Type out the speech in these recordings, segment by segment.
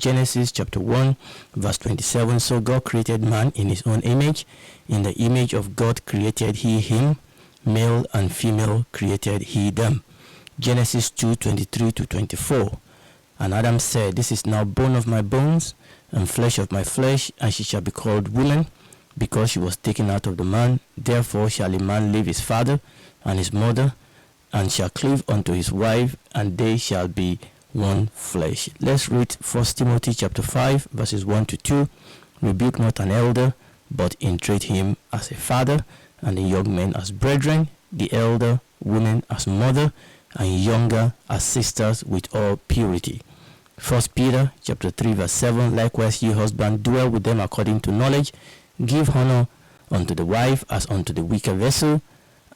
Genesis chapter 1 verse 27. So God created man in his own image. In the image of God created he him. Male and female created he them. Genesis 2:23 to 24. And Adam said, This is now bone of my bones and flesh of my flesh, and she shall be called woman, because she was taken out of the man. Therefore shall a man leave his father and his mother, and shall cleave unto his wife, and they shall be one flesh. Let's read 1 Timothy chapter 5 verses 1 to 2. Rebuke not an elder, but entreat him as a father, and the young men as brethren, the elder women as mother, and younger as sisters, with all purity. 1 Peter chapter 3 verse 7. Likewise ye husbands, dwell with them according to knowledge, give honor unto the wife as unto the weaker vessel,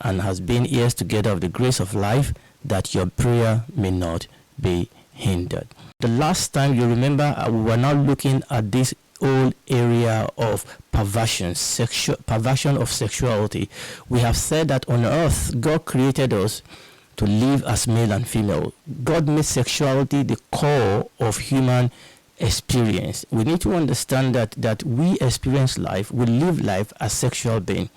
and has been heirs together of the grace of life, that your prayer may not be hindered. The last time you remember, we were now looking at this whole area of perversion of sexuality. We have said that on earth God created us to live as male and female. God made sexuality the core of human experience. We need to understand that we experience life, we live life as sexual being.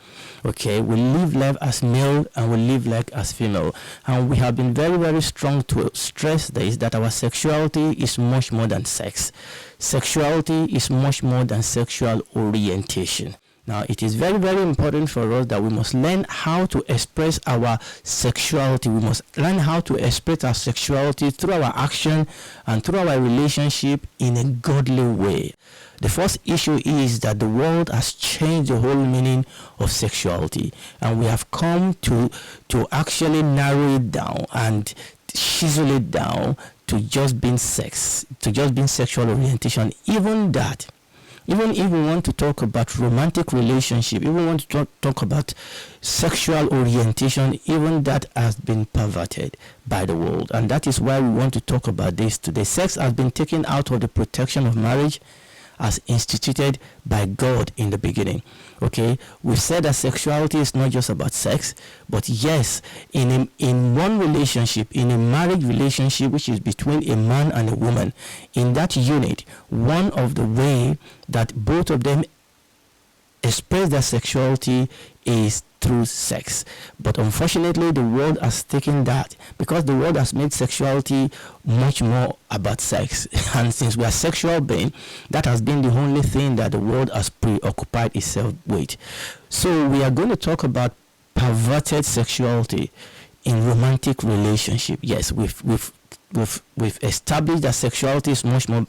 Okay, we live life as male and we live life as female. And we have been very, very strong to stress this, that our sexuality is much more than sex. Sexuality is much more than sexual orientation. Now, it is very, very important for us that we must learn how to express our sexuality. We must learn how to express our sexuality through our action and through our relationship in a godly way. The first issue is that the world has changed the whole meaning of sexuality, and we have come to actually narrow it down and chisel it down to just being sex, to just being sexual orientation. Even if we want to talk about romantic relationship, even want to talk about sexual orientation, even that has been perverted by the world. And that is why we want to talk about this today. Sex has been taken out of the protection of marriage as instituted by God in the beginning. Okay, we've said that sexuality is not just about sex, but yes, in one relationship, in a marriage relationship, which is between a man and a woman, in that unit, one of the way that both of them express their sexuality is through sex. But unfortunately, the world has taken that, because the world has made sexuality much more about sex. And since we are sexual beings, that has been the only thing that the world has preoccupied itself with. So we are going to talk about perverted sexuality in romantic relationship. Yes, we've established that sexuality is much more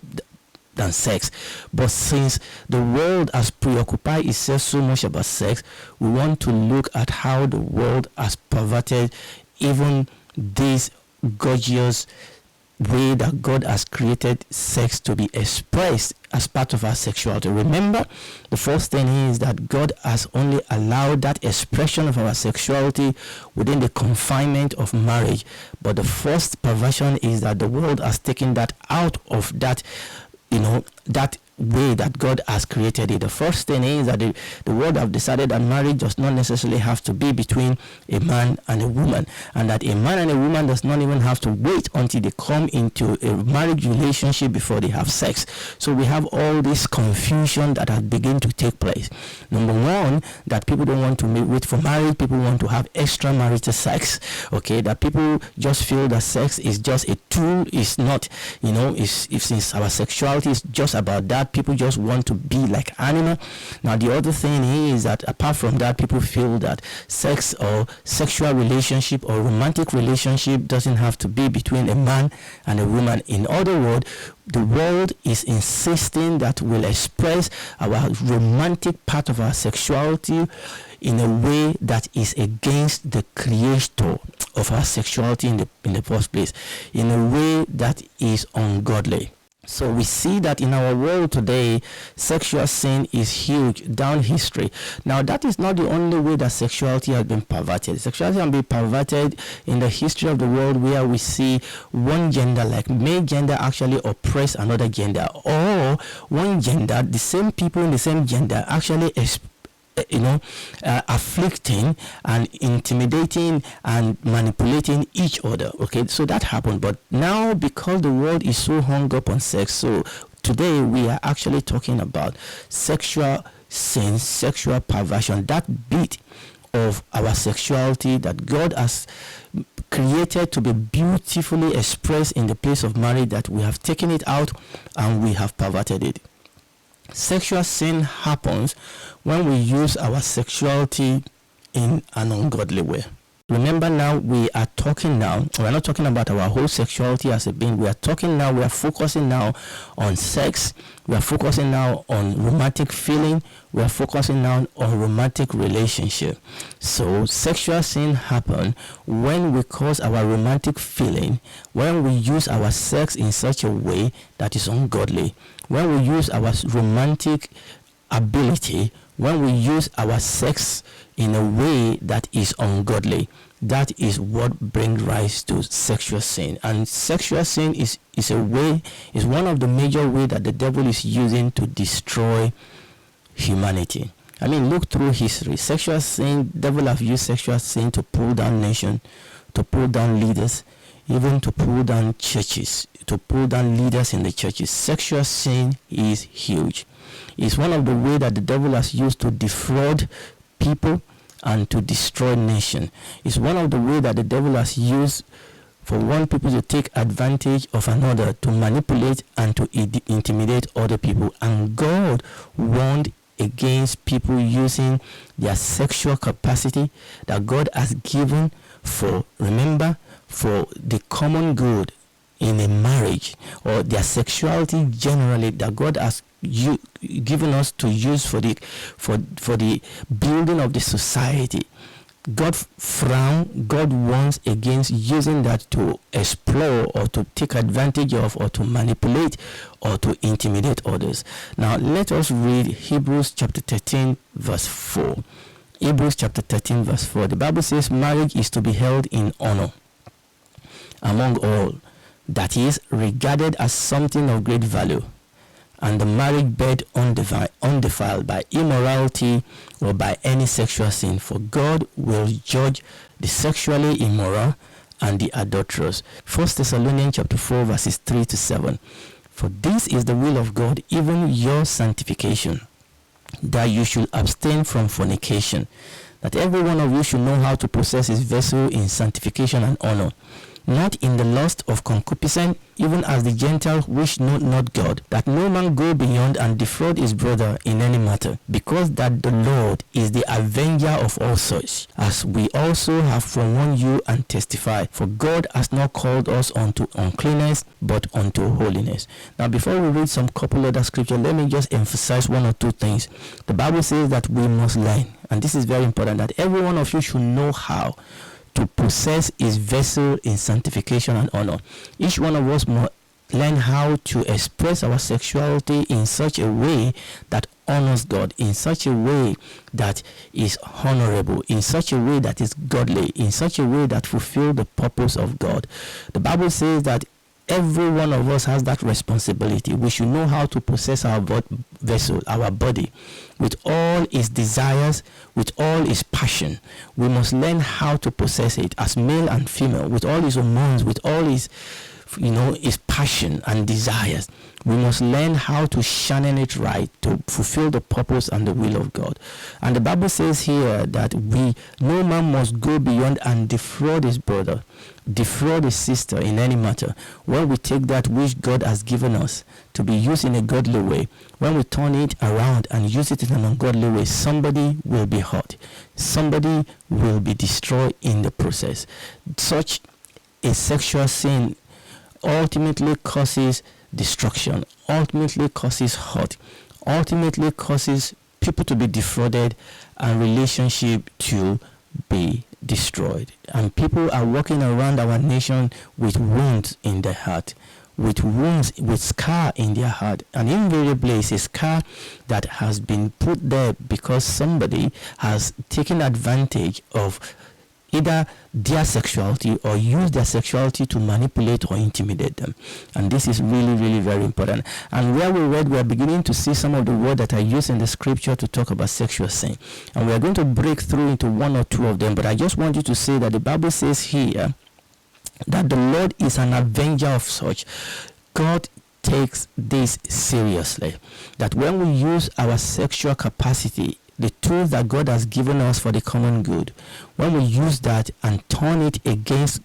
than sex, but since the world has preoccupied itself so much about sex, we want to look at how the world has perverted even this gorgeous way that God has created sex to be expressed as part of our sexuality. Remember, the first thing is that God has only allowed that expression of our sexuality within the confinement of marriage. But the first perversion is that the world has taken that out of that, that way that God has created it. The first thing is that the world have decided that marriage does not necessarily have to be between a man and a woman, and that a man and a woman does not even have to wait until they come into a marriage relationship before they have sex. So we have all this confusion that has begun to take place. Number one, that people don't want to wait for marriage. People want to have extramarital sex. Okay, that people just feel that sex is just a tool. It's not, since our sexuality is just about that, people just want to be like animal. Now the other thing is that apart from that, people feel that sex or sexual relationship or romantic relationship doesn't have to be between a man and a woman. In other words, the world is insisting that we'll express our romantic part of our sexuality in a way that is against the creator of our sexuality in the first place, in a way that is ungodly. So we see that in our world today, sexual sin is huge down history. Now that is not the only way that sexuality has been perverted. Sexuality can be perverted in the history of the world, where we see one gender, like male gender, actually oppress another gender, or one gender, the same people in the same gender actually afflicting and intimidating and manipulating each other. Okay, so that happened. But now, because the world is so hung up on sex, so today we are actually talking about sexual sin, sexual perversion, that bit of our sexuality that God has created to be beautifully expressed in the place of marriage, that we have taken it out and we have perverted it. Sexual sin happens when we use our sexuality in an ungodly way. Remember, now we are talking now, we're not talking about our whole sexuality as a being. We are focusing now on sex. We are focusing now on romantic feeling. We are focusing now on romantic relationship. So sexual sin happen when we cause our romantic feeling, when we use our sex in such a way that is ungodly, when we use our romantic ability, when we use our sex in a way that is ungodly. That is what brings rise to sexual sin. And sexual sin is one of the major ways that the devil is using to destroy humanity. I mean, look through history. Sexual sin, devil have used sexual sin to pull down nations, to pull down leaders, even to pull down churches, to pull down leaders in the churches. Sexual sin is huge. It's one of the ways that the devil has used to defraud people and to destroy nation. It's one of the ways that the devil has used for one people to take advantage of another, to manipulate and to intimidate other people. And God warned against people using their sexual capacity that God has given for the common good in a marriage, or their sexuality generally that God has given us to use for the building of the society. God warns against using that to explore or to take advantage of or to manipulate or to intimidate others. Now let us read Hebrews chapter 13 verse 4. Hebrews chapter 13 verse 4. The Bible says marriage is to be held in honor among all, that is regarded as something of great value, and the marriage bed undefiled by immorality or by any sexual sin, for God will judge the sexually immoral and the adulterous. 1 Thessalonians chapter 4 verses 3 to 7. For this is the will of God, even your sanctification, that you should abstain from fornication, that every one of you should know how to possess his vessel in sanctification and honor, not in the lust of concupiscence, even as the Gentiles which know not God, that no man go beyond and defraud his brother in any matter, because that the Lord is the avenger of all such, as we also have forewarned you and testify. For God has not called us unto uncleanness, but unto holiness. Now before we read some couple other scripture, let me just emphasize one or two things. The Bible says that we must learn, and this is very important, that every one of you should know how to possess his vessel in sanctification and honor. Each one of us must learn how to express our sexuality in such a way that honors God, in such a way that is honorable, in such a way that is godly, in such a way that fulfills the purpose of God. The Bible says that every one of us has that responsibility. We should know how to possess our vessel, our body, with all its desires, with all its passion. We must learn how to possess it as male and female, with all its hormones, with all its passion and desires. We must learn how to channel it right to fulfill the purpose and the will of God. And the Bible says here that no man must go beyond and defraud his brother, defraud his sister in any matter. When we take that which God has given us to be used in a godly way, when we turn it around and use it in an ungodly way, somebody will be hurt. Somebody will be destroyed in the process. Such a sexual sin ultimately causes destruction, ultimately causes hurt, ultimately causes people to be defrauded and relationship to be destroyed. And people are walking around our nation with wounds in their heart, with wounds, with scar in their heart. And invariably it's a scar that has been put there because somebody has taken advantage of either their sexuality or use their sexuality to manipulate or intimidate them. And this is really, really very important. And where we read, we are beginning to see some of the words that are used in the scripture to talk about sexual sin. And we are going to break through into one or two of them. But I just want you to say that the Bible says here that the Lord is an avenger of such. God takes this seriously. That when we use our sexual capacity, the tools that God has given us for the common good, when we use that and turn it against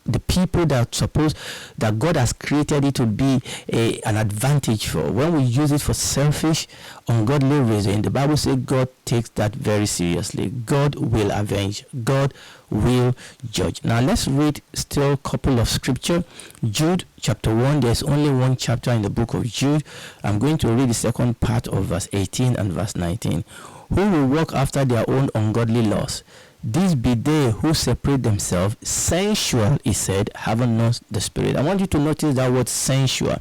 the people that God has created it to be an advantage for, when we use it for selfish, ungodly reason, the Bible says God takes that very seriously. God will avenge. God will judge. Now let's read still a couple of scripture. Jude chapter 1. There's only one chapter in the book of Jude. I'm going to read the second part of verse 18 and verse 19. Who will walk after their own ungodly laws? These be they who separate themselves, sensual, he said, having not the Spirit. I want you to notice that word sensual,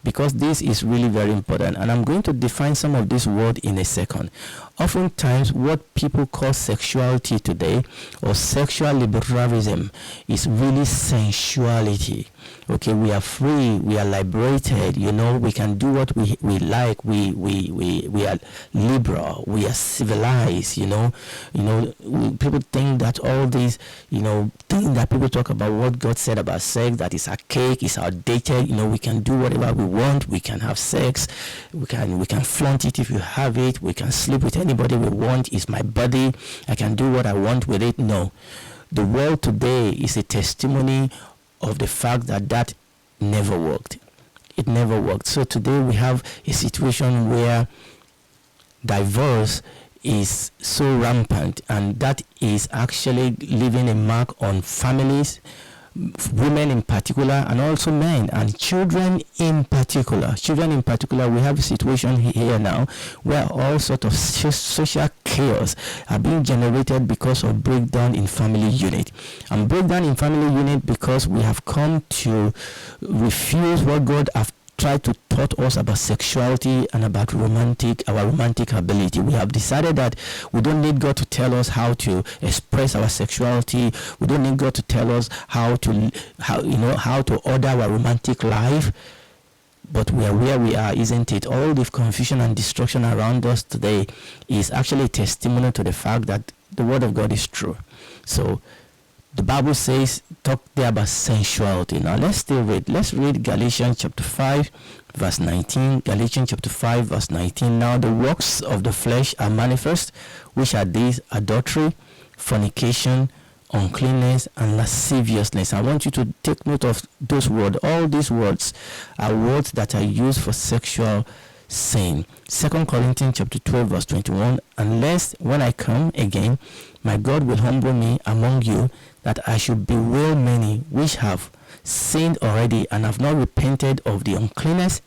because this is really very important, and I'm going to define some of this word in a second. Oftentimes, what people call sexuality today, or sexual liberalism, is really sensuality. Okay, we are free, we are liberated, we can do what we like, we are liberal, we are civilized, people think that all these, things that people talk about, what God said about sex, that is archaic, is outdated, we can do whatever we want, we can have sex, we can flaunt it if you have it, we can sleep with anybody we want, it's my body, I can do what I want with it. No. The world today is a testimony of the fact that never worked. It never worked. So today we have a situation where divorce is so rampant, and that is actually leaving a mark on families, women in particular, and also men and children in particular. We have a situation here now where all sorts of social chaos are being generated because of breakdown in family unit. And breakdown in family unit because we have come to refuse what God has tried to taught us about sexuality and about our romantic ability. We have decided that we don't need God to tell us how to express our sexuality. We don't need God to tell us how to order our romantic life. But we are where we are, isn't it? All the confusion and destruction around us today is actually a testimony to the fact that the word of God is true. So the Bible says, talk there about sensuality. Now let's still read. Let's read Galatians chapter 5, verse 19. Galatians chapter 5, verse 19. Now the works of the flesh are manifest, which are these: adultery, fornication, uncleanness, and lasciviousness. I want you to take note of those words. All these words are words that are used for sexual sin. 2 Corinthians chapter 12, verse 21. Unless when I come again, my God will humble me among you, that I should bewail many which have sinned already and have not repented of the uncleanness,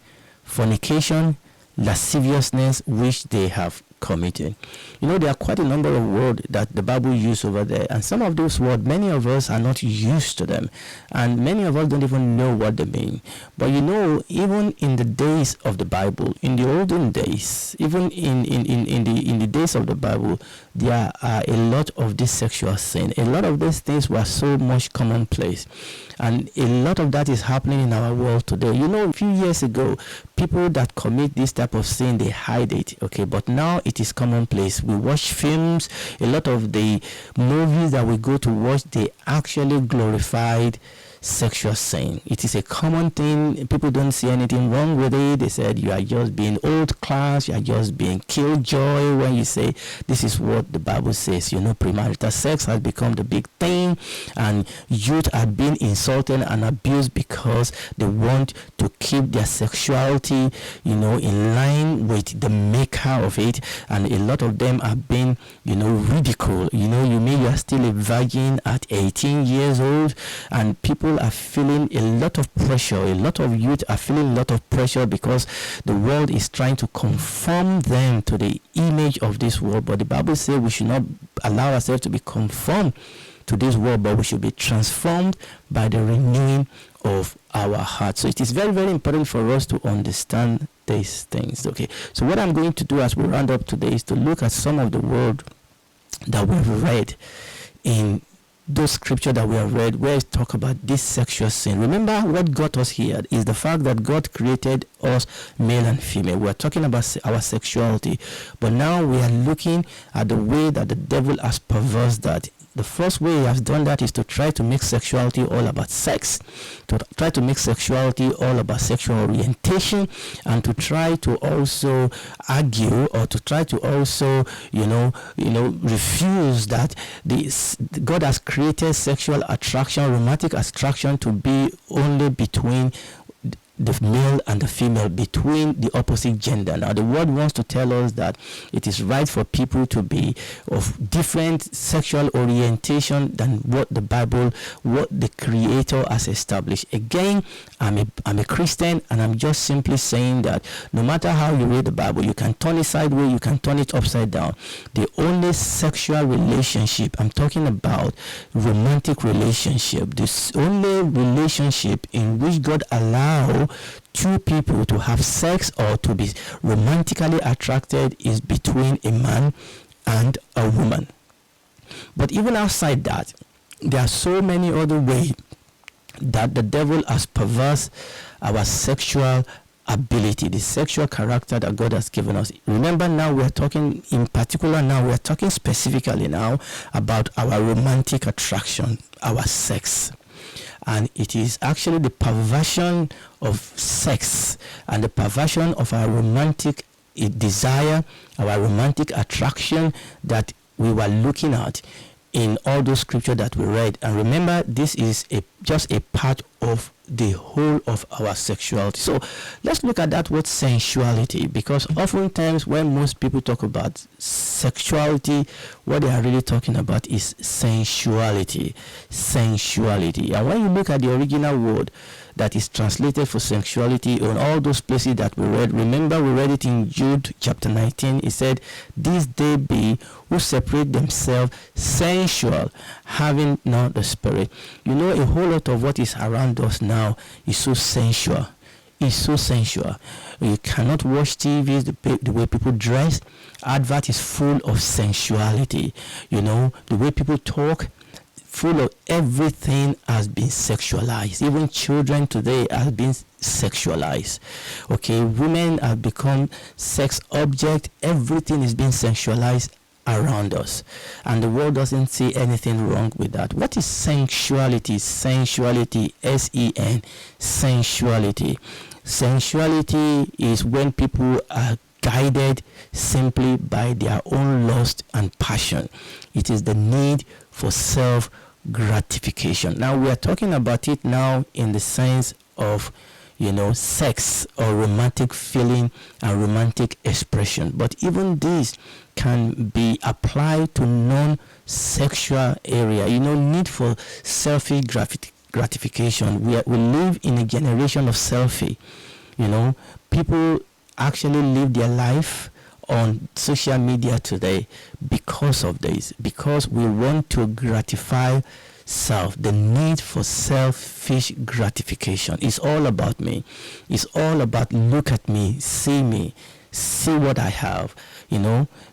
fornication, lasciviousness which they have committed. There are quite a number of words that the Bible uses over there, and some of those words, many of us are not used to them, and many of us don't even know what they mean. But even in the days of the Bible, in the olden days, even in the days of the Bible, there are a lot of this sexual sin. A lot of these things were so much commonplace, and a lot of that is happening in our world today. A few years ago, people that commit this type of sin, they hide it, okay, but now it is commonplace. We watch films, a lot of the movies that we go to watch, they actually glorified sexual sin. It is a common thing. People don't see anything wrong with it. They said you are just being old class, you are just being killjoy when you say this is what the Bible says. Premarital sex has become the big thing, and youth are being insulted and abused because they want to keep their sexuality in line with the maker of it, and a lot of them are being ridiculed. You mean you are still a virgin at 18 years old, and people are feeling a lot of pressure. A lot of youth are feeling a lot of pressure because the world is trying to conform them to the image of this world. But the Bible says we should not allow ourselves to be conformed to this world, but we should be transformed by the renewing of our heart. So it is very, very important for us to understand these things. Okay, so what I'm going to do as we round up today is to look at some of the word that we've read in those scripture that we have read where it talk about this sexual sin. Remember, what got us here is the fact that God created us male and female. We are talking about our sexuality, but now we are looking at the way that the devil has perverse that. The first way he has done that is to try to make sexuality all about sex, to try to make sexuality all about sexual orientation, and to try to also argue, or to try to also refuse that God has created sexual attraction, romantic attraction, to be only between the male and the female, between the opposite gender. Now the word wants to tell us that it is right for people to be of different sexual orientation than what the Bible, what the Creator has established. Again, I'm a Christian, and I'm just simply saying that no matter how you read the Bible, you can turn it sideways, you can turn it upside down. The only sexual relationship, I'm talking about romantic relationship, this only relationship in which God allows two people to have sex or to be romantically attracted, is between a man and a woman. But even outside that, there are so many other ways that the devil has perverse our sexual ability, the sexual character that God has given us. Remember, now we are talking in particular, now we are talking specifically now about our romantic attraction, our sex. And it is actually the perversion of sex and the perversion of our romantic desire, our romantic attraction, that we were looking at in all those scriptures that we read. And remember, this is just a part of the whole of our sexuality. So let's look at that word sensuality, because oftentimes when most people talk about sexuality, what they are really talking about is sensuality. And when you look at the original word that is translated for sexuality on all those places that we read, remember we read it in Jude chapter 19. It said, "These they be who separate themselves sensual, having not the Spirit." You know, a whole lot of what is around us now is so sensual. It's so sensual. You cannot watch TV, the way people dress. Advert is full of sensuality. You know, the way people talk, full of everything has been sexualized. Even children today have been sexualized. Okay, women have become sex object. Everything is being sexualized around us, and the world doesn't see anything wrong with that. What is sensuality? Sensuality, S-E-N, sensuality. Sensuality is when people are guided simply by their own lust and passion. It is the need for self gratification. Now we are talking about it now in the sense of, sex or romantic feeling and romantic expression. But even this can be applied to non-sexual area. Need for selfish gratification. We live in a generation of selfie. People actually live their life on social media today because of this, because we want to gratify self. The need for selfish gratification is all about me. It's all about look at me, see what I have.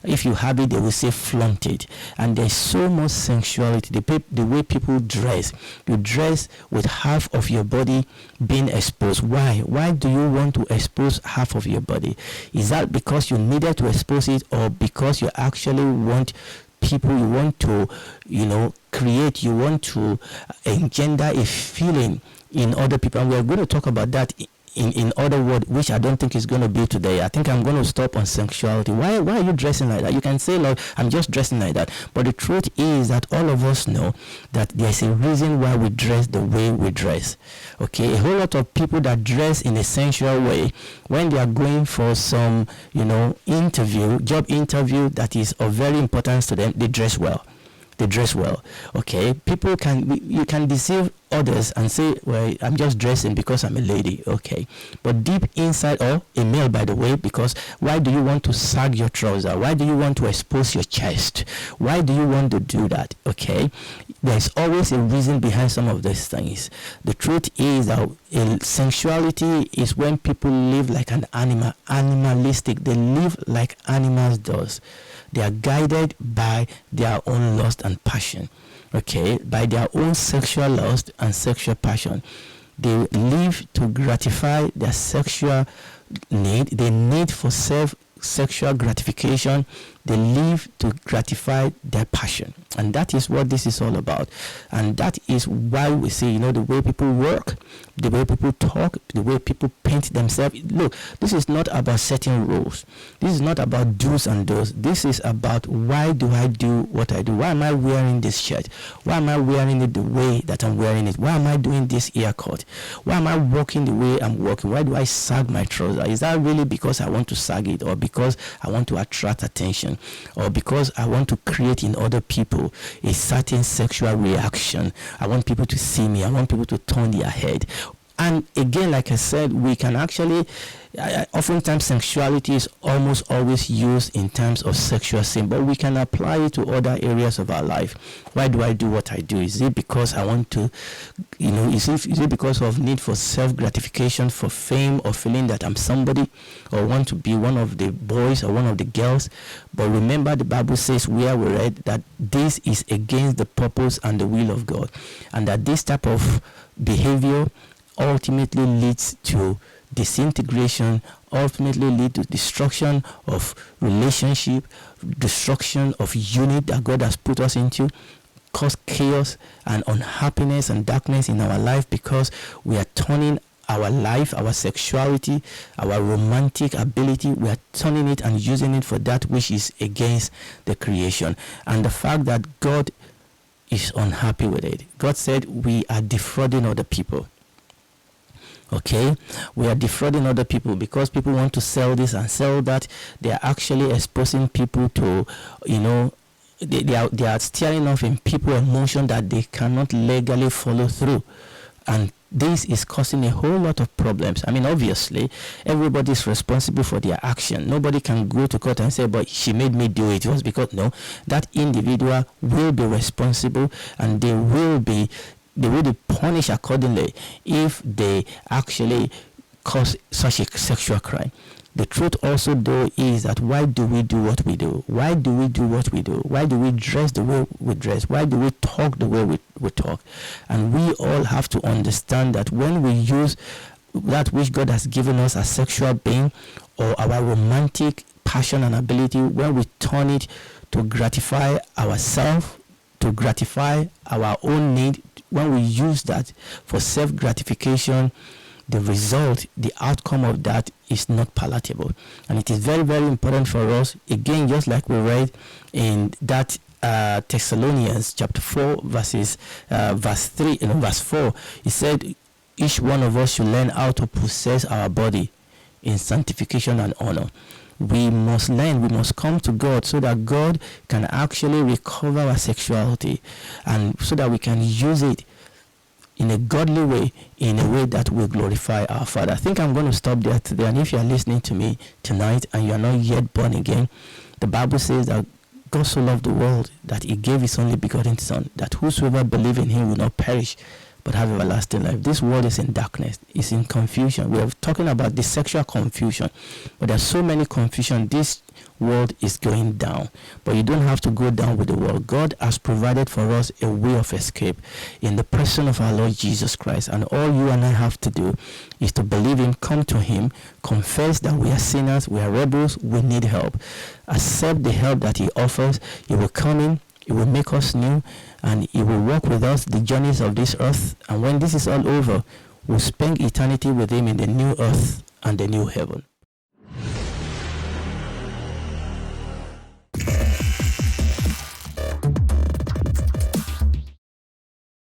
If you have it, they will say flaunt it. And there's so much sensuality. The way people dress, you dress with half of your body being exposed. Why do you want to expose half of your body? Is that because you needed to expose it, or because you actually want people, you want to create, you want to engender a feeling in other people? And we're going to talk about that in other words, which I don't think is going to be today. I think I'm going to stop on sexuality. Why are you dressing like that? You can say, Lord, I'm just dressing like that. But the truth is that all of us know that there's a reason why we dress the way we dress. Okay, a whole lot of people that dress in a sensual way, when they are going for some, job interview that is of very importance to them, they dress well. Okay, you can deceive others and say, well, I'm just dressing because I'm a lady. Okay, but deep inside, or a male, by the way, because why do you want to sag your trouser? Why do you want to expose your chest? Why do you want to do that? Okay, there's always a reason behind some of these things. The truth is that sensuality is when people live like an animal, animalistic. They live like animals does. They are guided by their own lust and passion. Okay, by their own sexual lust and sexual passion. They live to gratify their sexual need. They need for sexual gratification. They live to gratify their passion. And that is what this is all about. And that is why we say, the way people work, the way people talk, the way people paint themselves. Look, this is not about setting rules. This is not about do's and don'ts. This is about, why do I do what I do? Why am I wearing this shirt? Why am I wearing it the way that I'm wearing it? Why am I doing this haircut? Why am I walking the way I'm walking? Why do I sag my trouser? Is that really because I want to sag it, or because I want to attract attention, or because I want to create in other people a certain sexual reaction? I want people to see me. I want people to turn their head. And again, like I said, we can actually, oftentimes sexuality is almost always used in terms of sexual sin, but we can apply it to other areas of our life. Why do I do what I do? Is it because I want to, is it because of need for self-gratification, for fame, or feeling that I'm somebody, or want to be one of the boys or one of the girls? But remember, the Bible says, where we read, that this is against the purpose and the will of God, and that this type of behavior ultimately leads to disintegration, ultimately lead to destruction of relationship, destruction of unit that God has put us into, cause chaos and unhappiness and darkness in our life, because we are turning our life, our sexuality, our romantic ability, we are turning it and using it for that which is against the creation. And the fact that God is unhappy with it. God said we are defrauding other people. Okay, we are defrauding other people because people want to sell this and sell that. They are actually exposing people to, they are stirring off in people emotion that they cannot legally follow through. And this is causing a whole lot of problems. I mean, obviously, everybody is responsible for their action. Nobody can go to court and say, but she made me do it. It was because, no, that individual will be responsible, and they will be punished accordingly if they actually cause such a sexual crime. The truth also, though, is that why do we do what we do? Why do we do what we do? Why do we dress the way we dress? Why do we talk the way we talk? And we all have to understand that when we use that which God has given us as sexual being, or our romantic passion and ability, when we turn it to gratify ourselves, to gratify our own need, when we use that for self-gratification, the result, the outcome of that is not palatable. And it is very, very important for us, again, just like we read in that Thessalonians chapter 4, verse 4, it said, each one of us should learn how to possess our body in sanctification and honor. We must learn, we must come to God so that God can actually recover our sexuality, and so that we can use it in a godly way, in a way that will glorify our Father. I think I'm going to stop there today. And if you are listening to me tonight and you are not yet born again, the Bible says that God so loved the world that he gave his only begotten Son, that whosoever believe in him will not perish but have everlasting life. This world is in darkness, it's in confusion. We are talking about the sexual confusion, but there's so many confusion. This world is going down, but you don't have to go down with the world. God has provided for us a way of escape in the person of our Lord Jesus Christ, and all you and I have to do is to believe him, come to him, confess that we are sinners, we are rebels, we need help, accept the help that he offers. He will come in, he will make us new, and he will walk with us the journeys of this earth. And when this is all over, we'll spend eternity with him in the new earth and the new heaven.